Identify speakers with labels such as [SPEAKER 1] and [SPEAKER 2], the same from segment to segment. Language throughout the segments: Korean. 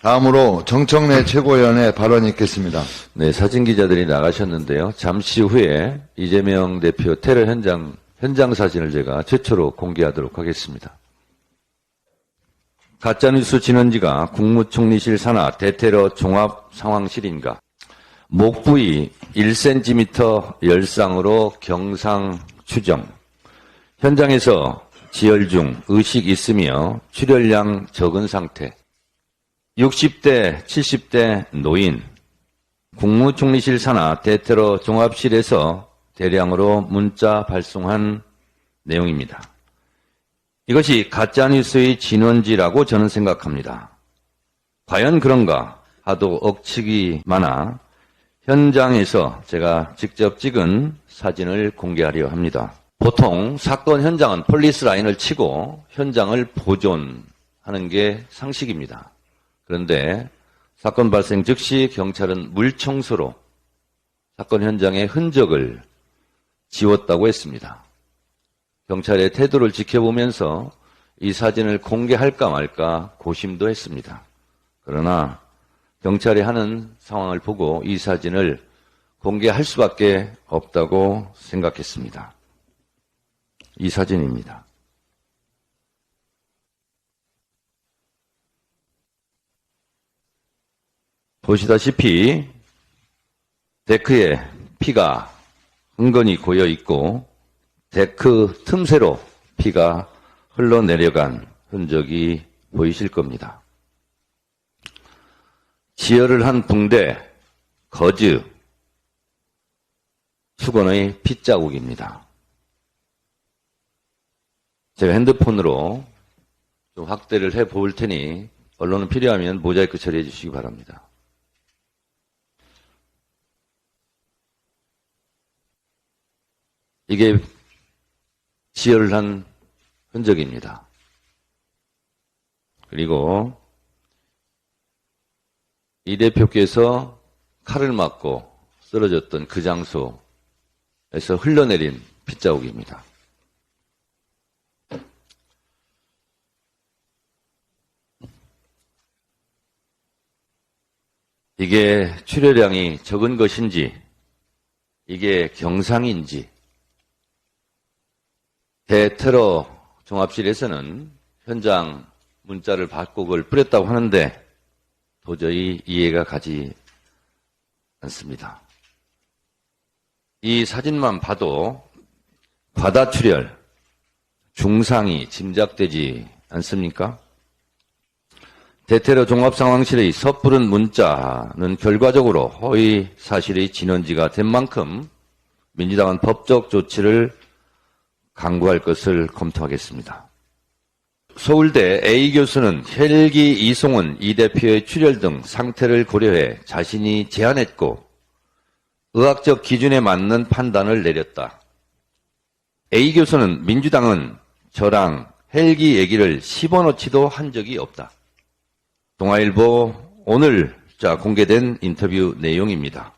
[SPEAKER 1] 다음으로 정청래 최고위원의 발언이 있겠습니다.
[SPEAKER 2] 네, 사진기자들이 나가셨는데요. 잠시 후에 이재명 대표 테러 현장 사진을 제가 최초로 공개하도록 하겠습니다. 가짜뉴스 진원지가 국무총리실 산하 대테러 종합상황실인가? 목 부위 1cm 열상으로 경상 추정. 현장에서 지혈 중 의식 있으며 출혈량 적은 상태. 60대, 70대 노인. 국무총리실 산하 대테러 종합실에서 대량으로 문자 발송한 내용입니다. 이것이 가짜뉴스의 진원지라고 저는 생각합니다. 과연 그런가 하도 억측이 많아 현장에서 제가 직접 찍은 사진을 공개하려 합니다. 보통 사건 현장은 폴리스 라인을 치고 현장을 보존하는 게 상식입니다. 그런데 사건 발생 즉시 경찰은 물청소로 사건 현장의 흔적을 지웠다고 했습니다. 경찰의 태도를 지켜보면서 이 사진을 공개할까 말까 고심도 했습니다. 그러나 경찰이 하는 상황을 보고 이 사진을 공개할 수밖에 없다고 생각했습니다. 이 사진입니다. 보시다시피 데크에 피가 흥건히 고여 있고 데크 틈새로 피가 흘러내려간 흔적이 보이실 겁니다. 지혈을 한 붕대, 거즈, 수건의 핏자국입니다. 제가 핸드폰으로 좀 확대를 해 볼 테니 언론은 필요하면 모자이크 처리해 주시기 바랍니다. 이게 지혈을 한 흔적입니다. 그리고 이 대표께서 칼을 맞고 쓰러졌던 그 장소에서 흘러내린 핏자국입니다. 이게 출혈량이 적은 것인지, 이게 경상인지, 대테러 종합실에서는 현장 문자를 받고 그걸 뿌렸다고 하는데 도저히 이해가 가지 않습니다. 이 사진만 봐도 과다출혈, 중상이 짐작되지 않습니까? 대테러 종합상황실의 섣부른 문자는 결과적으로 허위 사실의 진원지가 된 만큼 민주당은 법적 조치를 강구할 것을 검토하겠습니다. 서울대 A 교수는 헬기 이송은 이 대표의 출혈 등 상태를 고려해 자신이 제안했고 의학적 기준에 맞는 판단을 내렸다. A 교수는 민주당은 저랑 헬기 얘기를 씹어넣지도 한 적이 없다. 동아일보 오늘 공개된 인터뷰 내용입니다.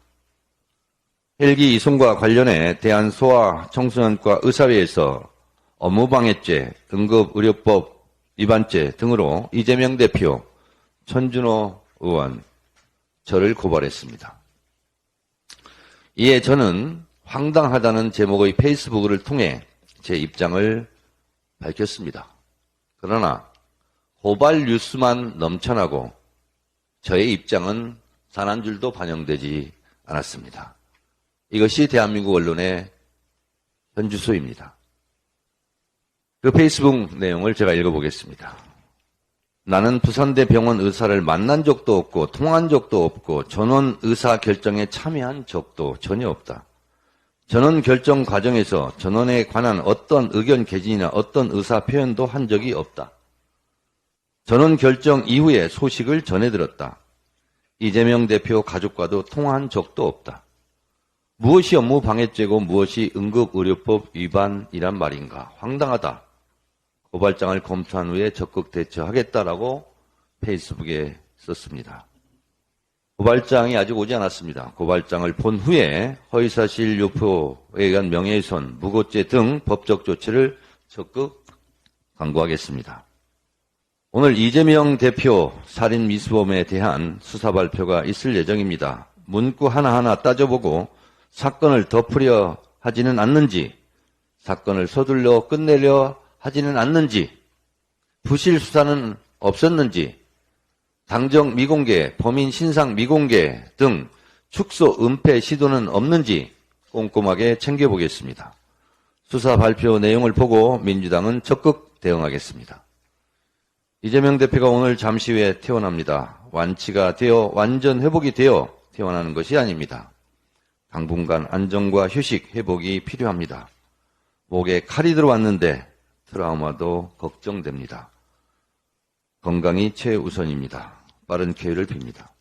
[SPEAKER 2] 헬기 이송과 관련해 대한소아청소년과 의사회에서 업무방해죄, 응급의료법 위반죄 등으로 이재명 대표, 천준호 의원, 저를 고발했습니다. 이에 저는 황당하다는 제목의 페이스북을 통해 제 입장을 밝혔습니다. 그러나 고발 뉴스만 넘쳐나고 저의 입장은 단 한 줄도 반영되지 않았습니다. 이것이 대한민국 언론의 현주소입니다. 그 페이스북 내용을 제가 읽어보겠습니다. 나는 부산대 병원 의사를 만난 적도 없고 통화한 적도 없고 전원 의사 결정에 참여한 적도 전혀 없다. 전원 결정 과정에서 전원에 관한 어떤 의견 개진이나 어떤 의사 표현도 한 적이 없다. 전원 결정 이후에 소식을 전해 들었다. 이재명 대표 가족과도 통화한 적도 없다. 무엇이 업무방해죄고 무엇이 응급의료법 위반이란 말인가? 황당하다. 고발장을 검토한 후에 적극 대처하겠다라고 페이스북에 썼습니다. 고발장이 아직 오지 않았습니다. 고발장을 본 후에 허위사실 유포에 의한 명예훼손, 무고죄 등 법적 조치를 적극 강구하겠습니다. 오늘 이재명 대표 살인 미수범에 대한 수사 발표가 있을 예정입니다. 문구 하나하나 따져보고 사건을 덮으려 하지는 않는지, 사건을 서둘러 끝내려 하지는 않는지, 부실 수사는 없었는지, 당정 미공개, 범인 신상 미공개 등 축소 은폐 시도는 없는지 꼼꼼하게 챙겨보겠습니다. 수사 발표 내용을 보고 민주당은 적극 대응하겠습니다. 이재명 대표가 오늘 잠시 후에 퇴원합니다. 완치가 되어 완전 회복이 되어 퇴원하는 것이 아닙니다. 당분간 안정과 휴식, 회복이 필요합니다. 목에 칼이 들어왔는데 트라우마도 걱정됩니다. 건강이 최우선입니다. 빠른 쾌유를 빕니다.